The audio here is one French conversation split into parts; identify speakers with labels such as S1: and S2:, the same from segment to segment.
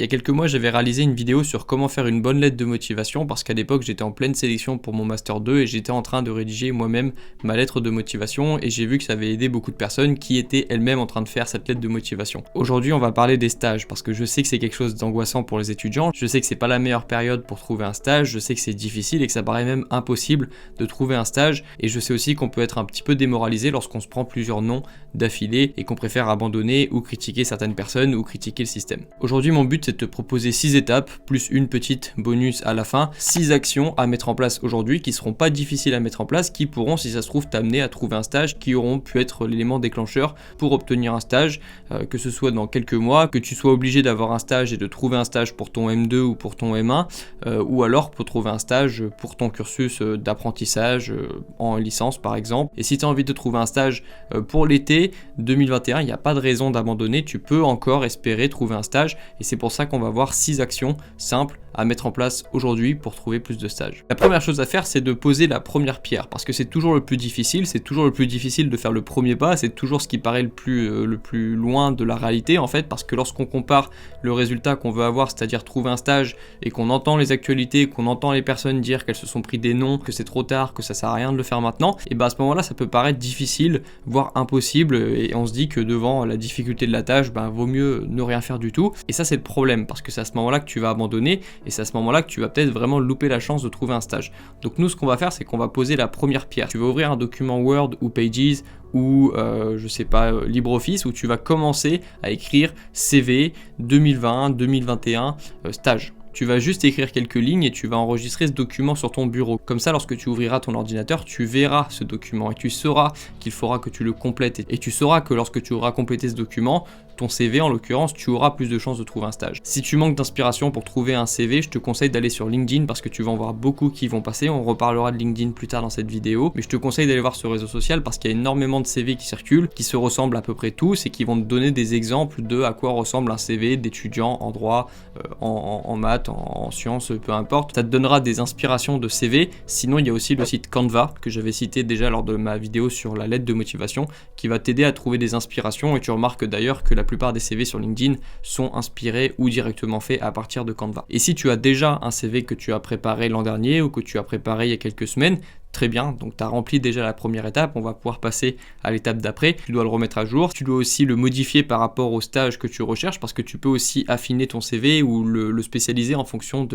S1: Il y a quelques mois, j'avais réalisé une vidéo sur comment faire une bonne lettre de motivation parce qu'à l'époque, j'étais en pleine sélection pour mon Master 2 et j'étais en train de rédiger moi-même ma lettre de motivation et j'ai vu que ça avait aidé beaucoup de personnes qui étaient elles-mêmes en train de faire cette lettre de motivation. Aujourd'hui, on va parler des stages parce que je sais que c'est quelque chose d'angoissant pour les étudiants, je sais que c'est pas la meilleure période pour trouver un stage, je sais que c'est difficile et que ça paraît même impossible de trouver un stage et je sais aussi qu'on peut être un petit peu démoralisé lorsqu'on se prend plusieurs noms d'affilée et qu'on préfère abandonner ou critiquer certaines personnes ou critiquer le système. Aujourd'hui, mon but c'est de te proposer 6 étapes, plus une petite bonus à la fin, 6 actions à mettre en place aujourd'hui qui seront pas difficiles à mettre en place, qui pourront, si ça se trouve, t'amener à trouver un stage, qui auront pu être l'élément déclencheur pour obtenir un stage, que ce soit dans quelques mois, que tu sois obligé d'avoir un stage et de trouver un stage pour ton M2 ou pour ton M1, ou alors pour trouver un stage pour ton cursus d'apprentissage en licence par exemple. Et si tu as envie de trouver un stage pour l'été 2021, il n'y a pas de raison d'abandonner, tu peux encore espérer trouver un stage et c'est pour ça qu'on va voir 6 actions simples à mettre en place aujourd'hui pour trouver plus de stages. La première chose à faire, c'est de poser la première pierre parce que c'est toujours le plus difficile, c'est toujours le plus difficile de faire le premier pas, c'est toujours ce qui paraît le plus loin de la réalité en fait, parce que lorsqu'on compare le résultat qu'on veut avoir, c'est-à-dire trouver un stage et qu'on entend les actualités, qu'on entend les personnes dire qu'elles se sont pris des noms, que c'est trop tard, que ça sert à rien de le faire maintenant, et ben à ce moment-là, ça peut paraître difficile, voire impossible, et on se dit que devant la difficulté de la tâche, ben vaut mieux ne rien faire du tout. Et ça c'est le problème, parce que c'est à ce moment-là que tu vas abandonner, et c'est à ce moment-là que tu vas peut-être vraiment louper la chance de trouver un stage. Donc nous, ce qu'on va faire, c'est qu'on va poser la première pierre. Tu vas ouvrir un document Word ou Pages ou je sais pas, LibreOffice, où tu vas commencer à écrire CV 2020, 2021, stage. Tu vas juste écrire quelques lignes et tu vas enregistrer ce document sur ton bureau. Comme ça, lorsque tu ouvriras ton ordinateur, tu verras ce document et tu sauras qu'il faudra que tu le complètes. Et tu sauras que lorsque tu auras complété ce document, ton CV en l'occurrence, tu auras plus de chances de trouver un stage. Si tu manques d'inspiration pour trouver un CV, je te conseille d'aller sur LinkedIn parce que tu vas en voir beaucoup qui vont passer. On reparlera de LinkedIn plus tard dans cette vidéo, mais je te conseille d'aller voir ce réseau social parce qu'il y a énormément de CV qui circulent, qui se ressemblent à peu près tous et qui vont te donner des exemples de à quoi ressemble un CV d'étudiant en droit, en maths, en sciences, peu importe. Ça te donnera des inspirations de CV. Sinon, il y a aussi le site Canva que j'avais cité déjà lors de ma vidéo sur la lettre de motivation qui va t'aider à trouver des inspirations et tu remarques d'ailleurs que la plupart des CV sur LinkedIn sont inspirés ou directement faits à partir de Canva. Et si tu as déjà un CV que tu as préparé l'an dernier ou que tu as préparé il y a quelques semaines, très bien, donc tu as rempli déjà la première étape, on va pouvoir passer à l'étape d'après. Tu dois le remettre à jour, tu dois aussi le modifier par rapport au stage que tu recherches parce que tu peux aussi affiner ton CV ou le spécialiser en fonction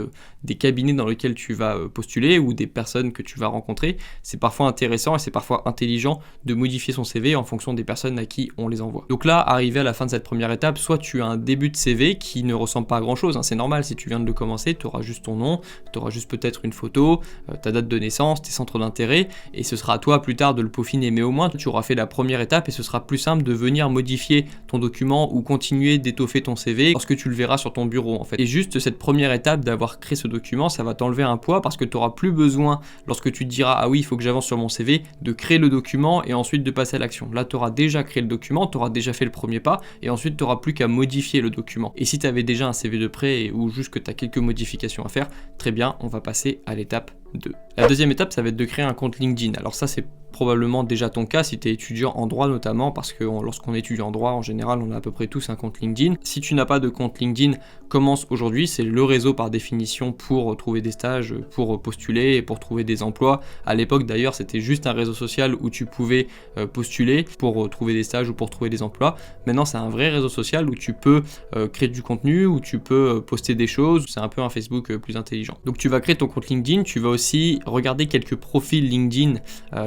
S1: des cabinets dans lesquels tu vas postuler ou des personnes que tu vas rencontrer. C'est parfois intéressant et c'est parfois intelligent de modifier son CV en fonction des personnes à qui on les envoie. Donc là, arrivé à la fin de cette première étape, soit tu as un début de CV qui ne ressemble pas à grand chose, c'est normal, si tu viens de le commencer, tu auras juste ton nom, tu auras juste peut-être une photo, ta date de naissance, tes centres d'intérêt et ce sera à toi plus tard de le peaufiner, mais au moins tu auras fait la première étape et ce sera plus simple de venir modifier ton document ou continuer d'étoffer ton CV lorsque tu le verras sur ton bureau en fait. Et juste cette première étape d'avoir créé ce document, ça va t'enlever un poids parce que tu n'auras plus besoin, lorsque tu te diras ah oui il faut que j'avance sur mon CV, de créer le document et ensuite de passer à l'action. Là tu auras déjà créé le document, tu auras déjà fait le premier pas et ensuite tu n'auras plus qu'à modifier le document. Et si tu avais déjà un CV de prêt ou juste que tu as quelques modifications à faire, très bien, on va passer à l'étape 2. La deuxième étape, ça va être de créer un compte LinkedIn. Alors ça, c'est probablement déjà ton cas si tu es étudiant en droit notamment, parce que lorsqu'on étudie en droit, en général, on a à peu près tous un compte LinkedIn. Si tu n'as pas de compte LinkedIn, commence aujourd'hui. C'est le réseau par définition pour trouver des stages, pour postuler et pour trouver des emplois. À l'époque d'ailleurs, c'était juste un réseau social où tu pouvais postuler pour trouver des stages ou pour trouver des emplois. Maintenant, c'est un vrai réseau social où tu peux créer du contenu, où tu peux poster des choses. C'est un peu un Facebook plus intelligent. Donc tu vas créer ton compte LinkedIn, tu vas aussi regarder quelques profils LinkedIn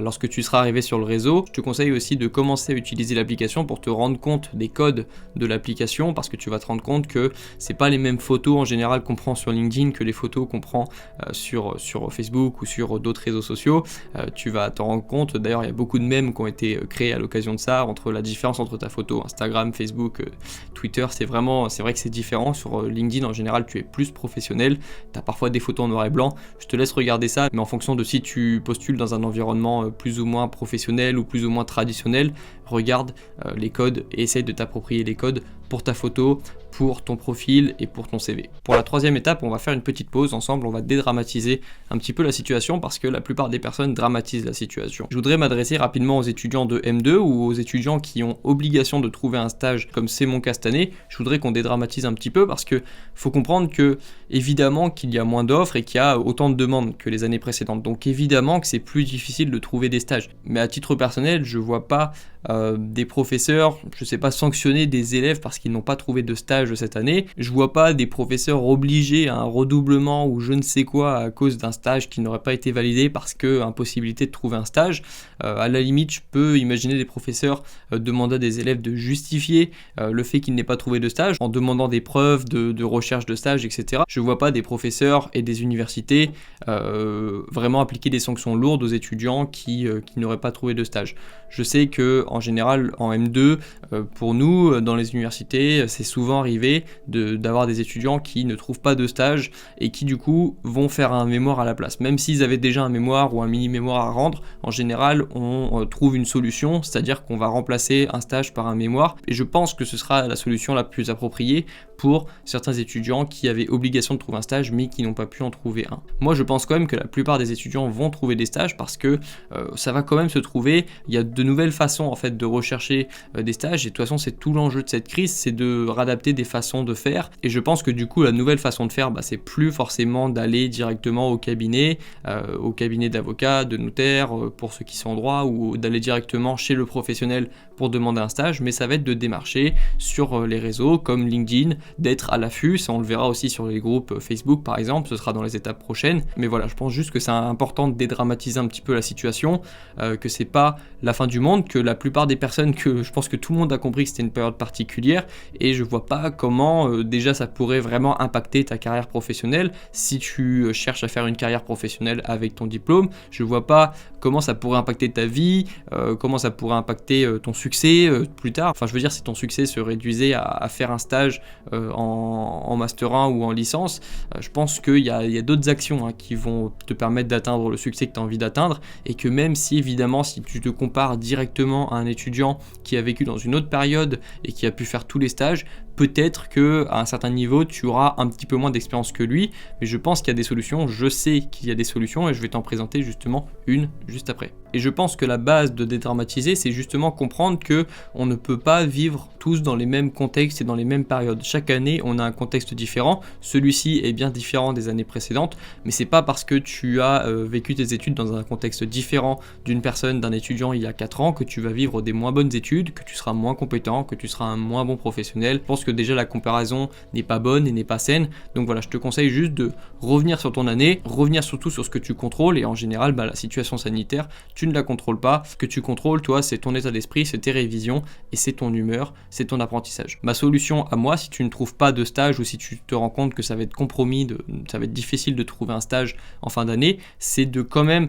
S1: lorsque tu seras arrivé sur le réseau. Je te conseille aussi de commencer à utiliser l'application pour te rendre compte des codes de l'application parce que tu vas te rendre compte que c'est pas les mêmes photos en général qu'on prend sur LinkedIn que les photos qu'on prend sur Facebook ou sur d'autres réseaux sociaux. Tu vas t'en rendre compte, d'ailleurs il y a beaucoup de mèmes qui ont été créés à l'occasion de ça, entre la différence entre ta photo Instagram, Facebook, Twitter, c'est vrai que c'est différent. Sur LinkedIn en général tu es plus professionnel, tu as parfois des photos en noir et blanc, je te laisse regarder ça, mais en fonction de si tu postules dans un environnement plus ou moins professionnel ou plus ou moins traditionnel, regarde les codes et essaye de t'approprier les codes pour ta photo, pour ton profil et pour ton CV. Pour la troisième étape, on va faire une petite pause ensemble, on va dédramatiser un petit peu la situation parce que la plupart des personnes dramatisent la situation. Je voudrais m'adresser rapidement aux étudiants de M2 ou aux étudiants qui ont obligation de trouver un stage comme c'est mon cas cette année. Je voudrais qu'on dédramatise un petit peu parce que faut comprendre que évidemment qu'il y a moins d'offres et qu'il y a autant de demandes que les années précédentes. Donc évidemment que c'est plus difficile de trouver des stages. Mais à titre personnel, je vois pas des professeurs, je sais pas, sanctionner des élèves parce qu'ils n'ont pas trouvé de stage cette année. Je vois pas des professeurs obligés à un redoublement ou je ne sais quoi à cause d'un stage qui n'aurait pas été validé parce que impossibilité de trouver un stage. À la limite, je peux imaginer des professeurs demander à des élèves de justifier le fait qu'ils n'aient pas trouvé de stage en demandant des preuves de recherche de stage, etc. Je vois pas des professeurs et des universités vraiment appliquer des sanctions lourdes aux étudiants qui n'auraient pas trouvé de stage. Je sais que en général en M2, pour nous dans les universités, c'est souvent arrivé d'avoir des étudiants qui ne trouvent pas de stage et qui du coup vont faire un mémoire à la place. Même s'ils avaient déjà un mémoire ou un mini-mémoire à rendre, en général on trouve une solution, c'est-à-dire qu'on va remplacer un stage par un mémoire. Et je pense que ce sera la solution la plus appropriée pour certains étudiants qui avaient obligation de trouver un stage mais qui n'ont pas pu en trouver un. Moi je pense quand même que la plupart des étudiants vont trouver des stages parce que ça va quand même se trouver. Il y a de nouvelles façons en fait de rechercher des stages et de toute façon c'est tout l'enjeu de cette crise, c'est de réadapter des façons de faire. Et je pense que du coup la nouvelle façon de faire, c'est plus forcément d'aller directement au cabinet d'avocat, de notaire pour ceux qui sont en droit, ou d'aller directement chez le professionnel pour demander un stage, mais ça va être de démarcher sur les réseaux comme LinkedIn, d'être à l'affût. Ça on le verra aussi sur les groupes Facebook par exemple, ce sera dans les étapes prochaines. Mais voilà, je pense juste que c'est important de dédramatiser un petit peu la situation, que c'est pas la fin du monde, que la plupart des personnes, que je pense que tout le monde a compris que c'était une période particulière, et je vois pas comment déjà ça pourrait vraiment impacter ta carrière professionnelle. Si tu cherches à faire une carrière professionnelle avec ton diplôme, je vois pas comment ça pourrait impacter ta vie, comment ça pourrait impacter ton succès plus tard. Enfin je veux dire, si ton succès se réduisait à faire un stage en Master 1 ou en licence, je pense qu'il y a d'autres actions qui vont te permettre d'atteindre le succès que tu as envie d'atteindre, et que même si évidemment si tu te compares directement à un étudiant qui a vécu dans une autre période et qui a pu faire tous les stages, peut-être qu'à un certain niveau tu auras un petit peu moins d'expérience que lui, mais je pense qu'il y a des solutions, je sais qu'il y a des solutions et je vais t'en présenter justement une juste après. Et je pense que la base de dédramatiser, c'est justement comprendre que on ne peut pas vivre tous dans les mêmes contextes et dans les mêmes périodes. Chaque année, on a un contexte différent. Celui-ci est bien différent des années précédentes, mais c'est pas parce que tu as vécu tes études dans un contexte différent d'une personne, d'un étudiant il y a 4 ans, que tu vas vivre des moins bonnes études, que tu seras moins compétent, que tu seras un moins bon professionnel. Je pense que déjà la comparaison n'est pas bonne et n'est pas saine. Donc voilà, je te conseille juste de revenir sur ton année, revenir surtout sur ce que tu contrôles, et en général, la situation sanitaire, tu ne la contrôles pas. Ce que tu contrôles, toi, c'est ton état d'esprit, c'est tes révisions et c'est ton humeur, c'est ton apprentissage. Ma solution à moi, si tu ne trouves pas de stage ou si tu te rends compte que ça va être ça va être difficile de trouver un stage en fin d'année, c'est de quand même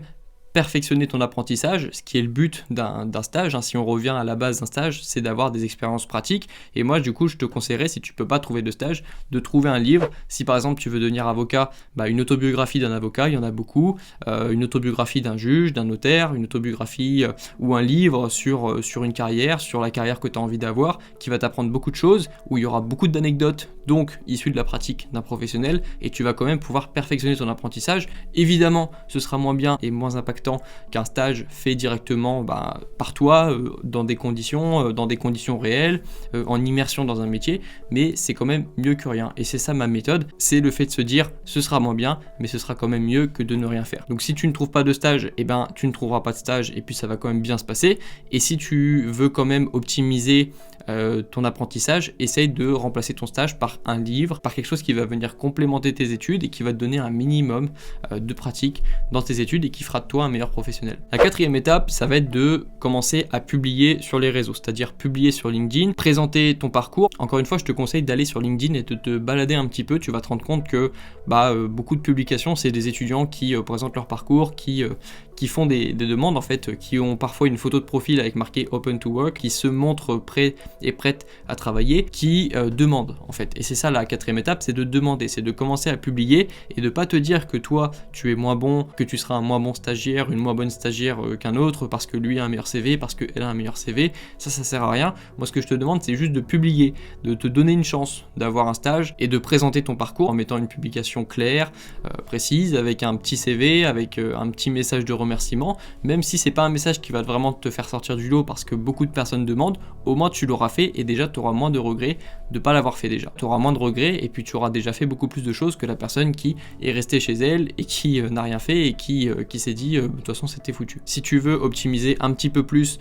S1: perfectionner ton apprentissage, ce qui est le but d'un stage. Si on revient à la base d'un stage, c'est d'avoir des expériences pratiques. Et moi, du coup, je te conseillerais, si tu peux pas trouver de stage, de trouver un livre. Si par exemple tu veux devenir avocat, une autobiographie d'un avocat, il y en a beaucoup, une autobiographie d'un juge, d'un notaire, une autobiographie ou un livre sur une carrière, sur la carrière que tu as envie d'avoir, qui va t'apprendre beaucoup de choses, où il y aura beaucoup d'anecdotes, donc issues de la pratique d'un professionnel, et tu vas quand même pouvoir perfectionner ton apprentissage. Évidemment, ce sera moins bien et moins impactant qu'un stage fait directement par toi, dans des conditions réelles, en immersion dans un métier, mais c'est quand même mieux que rien. Et c'est ça ma méthode, c'est le fait de se dire ce sera moins bien, mais ce sera quand même mieux que de ne rien faire. Donc si tu ne trouves pas de stage, tu ne trouveras pas de stage et puis ça va quand même bien se passer. Et si tu veux quand même optimiser ton apprentissage, essaye de remplacer ton stage par un livre, par quelque chose qui va venir complémenter tes études et qui va te donner un minimum de pratique dans tes études et qui fera de toi un meilleur professionnel. La quatrième étape, ça va être de commencer à publier sur les réseaux, c'est-à-dire publier sur LinkedIn, présenter ton parcours. Encore une fois, je te conseille d'aller sur LinkedIn et de te balader un petit peu. Tu vas te rendre compte que beaucoup de publications, c'est des étudiants qui présentent leur parcours, qui font des demandes en fait, qui ont parfois une photo de profil avec marqué Open to Work, qui se montrent prêts et prêtes à travailler, qui demandent en fait. Et c'est ça la quatrième étape, c'est de demander, c'est de commencer à publier et de pas te dire que toi tu es moins bon, que tu seras un moins bon stagiaire stagiaire, une moins bonne stagiaire qu'un autre, parce que lui a un meilleur CV, parce qu'elle a un meilleur CV, ça sert à rien. Moi ce que je te demande c'est juste de publier, de te donner une chance d'avoir un stage et de présenter ton parcours en mettant une publication claire, précise, avec un petit CV, avec un petit message de remerciement, même si c'est pas un message qui va vraiment te faire sortir du lot parce que beaucoup de personnes demandent, au moins tu l'auras fait et déjà tu auras moins de regrets de pas l'avoir fait déjà. Tu auras moins de regrets et puis tu auras déjà fait beaucoup plus de choses que la personne qui est restée chez elle et qui n'a rien fait et qui s'est dit de toute façon c'était foutu. Si tu veux optimiser un petit peu plus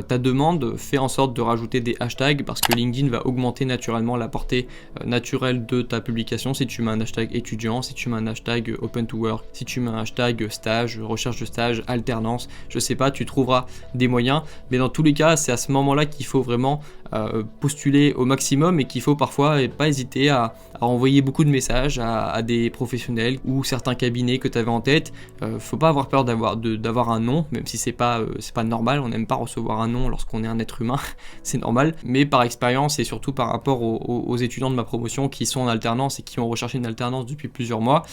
S1: ta demande, fais en sorte de rajouter des hashtags parce que LinkedIn va augmenter naturellement la portée naturelle de ta publication. Si tu mets un hashtag étudiant, si tu mets un hashtag open to work, si tu mets un hashtag stage, recherche de stage, alternance, je sais pas, tu trouveras des moyens, mais dans tous les cas c'est à ce moment là qu'il faut vraiment postuler au maximum et qu'il faut parfois pas hésiter à envoyer beaucoup de messages à des professionnels ou certains cabinets que tu avais en tête. Faut pas avoir peur d'avoir un non, même si c'est pas normal, on n'aime pas recevoir un non lorsqu'on est un être humain, c'est normal, mais par expérience et surtout par rapport aux étudiants de ma promotion qui sont en alternance et qui ont recherché une alternance depuis plusieurs mois,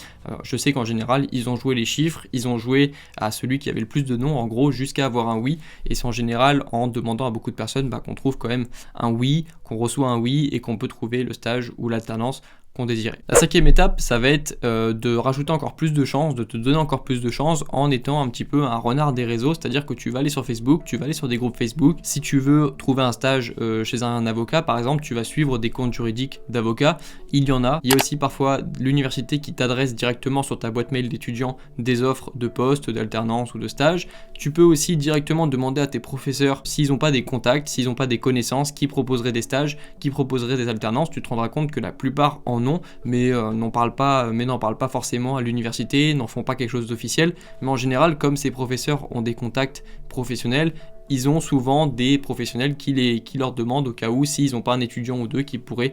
S1: je sais qu'en général ils ont joué les chiffres, ils ont joué à celui qui avait le plus de non en gros jusqu'à avoir un oui, et c'est en général en demandant à beaucoup de personnes qu'on trouve quand même un oui, qu'on reçoit un oui et qu'on peut trouver le stage ou l'alternance qu'on désirait. La cinquième étape, ça va être de rajouter encore plus de chances, de te donner encore plus de chances en étant un petit peu un renard des réseaux, c'est-à-dire que tu vas aller sur Facebook, tu vas aller sur des groupes Facebook. Si tu veux trouver un stage chez un avocat, par exemple, tu vas suivre des comptes juridiques d'avocats. Il y en a. Il y a aussi parfois l'université qui t'adresse directement sur ta boîte mail d'étudiant des offres de poste, d'alternance ou de stage. Tu peux aussi directement demander à tes professeurs s'ils n'ont pas des contacts, s'ils n'ont pas des connaissances qui proposeraient des stages, qui proposeraient des alternances. Tu te rendras compte que la plupart en ont, mais n'en parlent pas forcément à l'université, n'en font pas quelque chose d'officiel. Mais en général, comme ces professeurs ont des contacts professionnels, ils ont souvent des professionnels qui leur demandent au cas où s'ils n'ont pas un étudiant ou deux qui pourrait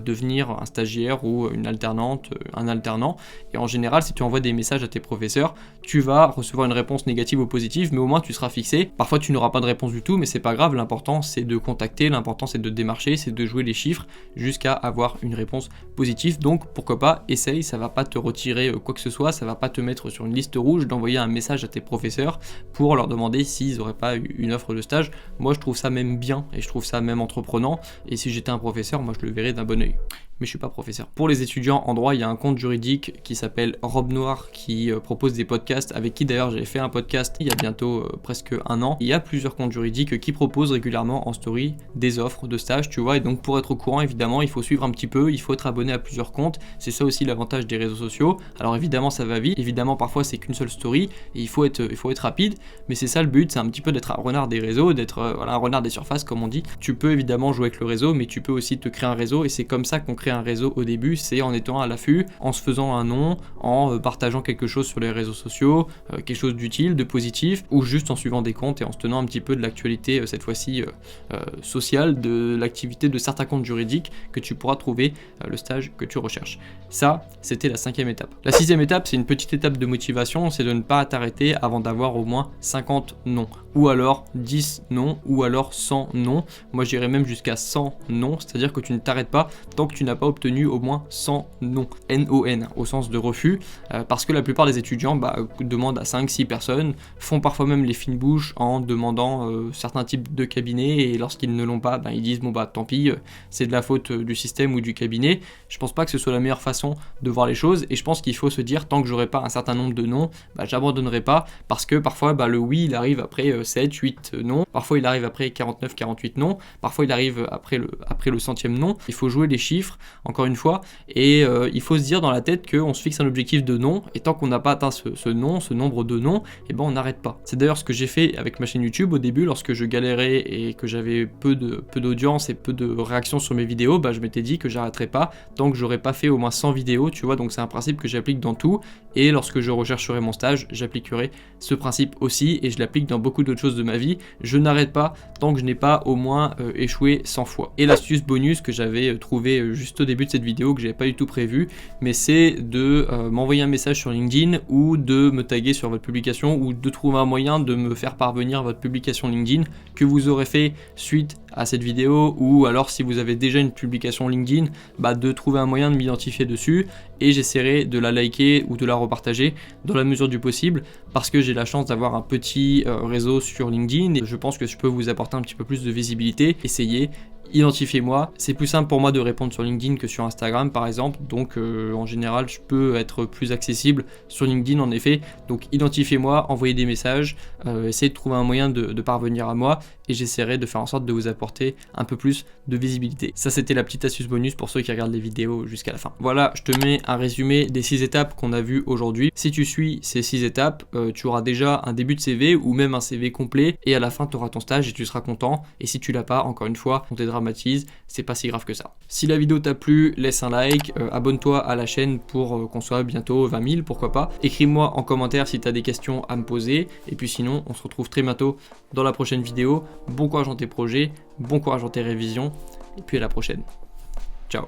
S1: devenir un stagiaire ou une alternante, un alternant. Et en général, si tu envoies des messages à tes professeurs, tu vas recevoir une réponse négative ou positive, mais au moins tu seras fixé. Parfois tu n'auras pas de réponse du tout, mais c'est pas grave, l'important c'est de contacter, l'important c'est de démarcher, c'est de jouer les chiffres jusqu'à avoir une réponse positive. Donc pourquoi pas, essaye, ça va pas te retirer quoi que ce soit, ça va pas te mettre sur une liste rouge d'envoyer un message à tes professeurs pour leur demander s'ils n'auraient pas eu une offre de stage. Moi je trouve ça même bien et je trouve ça même entreprenant, et si j'étais un professeur, moi je le verrais d'un bon oeil. Mais je suis pas professeur. Pour les étudiants en droit, il y a un compte juridique qui s'appelle Robe Noire qui propose des podcasts, avec qui d'ailleurs j'avais fait un podcast il y a bientôt presque un an. Il y a plusieurs comptes juridiques qui proposent régulièrement en story des offres de stage, tu vois, et donc pour être au courant, évidemment, il faut suivre un petit peu, il faut être abonné à plusieurs comptes. C'est ça aussi l'avantage des réseaux sociaux. Alors évidemment ça va vite, évidemment parfois c'est qu'une seule story et il faut être rapide, mais c'est ça le but, c'est un petit peu d'être un renard des réseaux, d'être un renard des surfaces comme on dit. Tu peux évidemment jouer avec le réseau, mais tu peux aussi te créer un réseau, et c'est comme ça qu'on crée un réseau au début, c'est en étant à l'affût, en se faisant un nom, en partageant quelque chose sur les réseaux sociaux, quelque chose d'utile, de positif, ou juste en suivant des comptes et en se tenant un petit peu de l'actualité, cette fois-ci sociale, de l'activité de certains comptes juridiques, que tu pourras trouver le stage que tu recherches. Ça, c'était la cinquième étape. La sixième étape, c'est une petite étape de motivation, c'est de ne pas t'arrêter avant d'avoir au moins 50 noms, ou alors 10 noms, ou alors 100 noms. Moi j'irais même jusqu'à 100 noms, c'est-à-dire que tu ne t'arrêtes pas tant que tu n'as pas obtenu au moins 100 noms, N-O-N, au sens de refus, parce que la plupart des étudiants demandent à 5-6 personnes, font parfois même les fines bouches en demandant certains types de cabinets, et lorsqu'ils ne l'ont pas, ils disent tant pis, c'est de la faute du système ou du cabinet. Je pense pas que ce soit la meilleure façon de voir les choses, et je pense qu'il faut se dire, tant que j'aurai pas un certain nombre de noms, j'abandonnerai pas, parce que parfois le oui il arrive après 7-8 noms, parfois il arrive après 49-48 noms, parfois il arrive après le centième nom. Il faut jouer les chiffres, encore une fois, et il faut se dire dans la tête qu'on se fixe un objectif de nom, et tant qu'on n'a pas atteint ce nombre de noms, on n'arrête pas. C'est d'ailleurs ce que j'ai fait avec ma chaîne YouTube au début, lorsque je galérais et que j'avais peu d'audience et peu de réactions sur mes vidéos, je m'étais dit que j'arrêterais pas tant que j'aurais pas fait au moins 100 vidéos, tu vois, donc c'est un principe que j'applique dans tout, et lorsque je rechercherai mon stage, j'appliquerai ce principe aussi, et je l'applique dans beaucoup d'autres choses de ma vie. Je n'arrête pas tant que je n'ai pas au moins échoué 100 fois. Et l'astuce bonus que j'avais trouvé juste juste au début de cette vidéo que j'avais pas du tout prévu, mais c'est de m'envoyer un message sur LinkedIn ou de me taguer sur votre publication ou de trouver un moyen de me faire parvenir votre publication LinkedIn que vous aurez fait suite à cette vidéo, ou alors si vous avez déjà une publication LinkedIn, de trouver un moyen de m'identifier dessus et j'essaierai de la liker ou de la repartager dans la mesure du possible, parce que j'ai la chance d'avoir un petit réseau sur LinkedIn et je pense que je peux vous apporter un petit peu plus de visibilité. Essayez, identifiez-moi. C'est plus simple pour moi de répondre sur LinkedIn que sur Instagram par exemple, donc en général je peux être plus accessible sur LinkedIn en effet. Donc identifiez-moi, envoyez des messages, essayez de trouver un moyen de parvenir à moi et j'essaierai de faire en sorte de vous apporter un peu plus de visibilité. Ça c'était la petite astuce bonus pour ceux qui regardent les vidéos jusqu'à la fin. Voilà, je te mets un résumé des 6 étapes qu'on a vues aujourd'hui. Si tu suis ces 6 étapes, tu auras déjà un début de CV ou même un CV complet et à la fin tu auras ton stage et tu seras content. Et si tu l'as pas, encore une fois, on dédramatise, c'est pas si grave que ça. Si la vidéo t'a plu, laisse un like, abonne-toi à la chaîne pour qu'on soit bientôt 20 000, pourquoi pas. Écris-moi en commentaire si tu as des questions à me poser. Et puis sinon, on se retrouve très bientôt dans la prochaine vidéo. Bon courage dans tes projets, bon courage dans tes révisions, et puis à la prochaine. Ciao.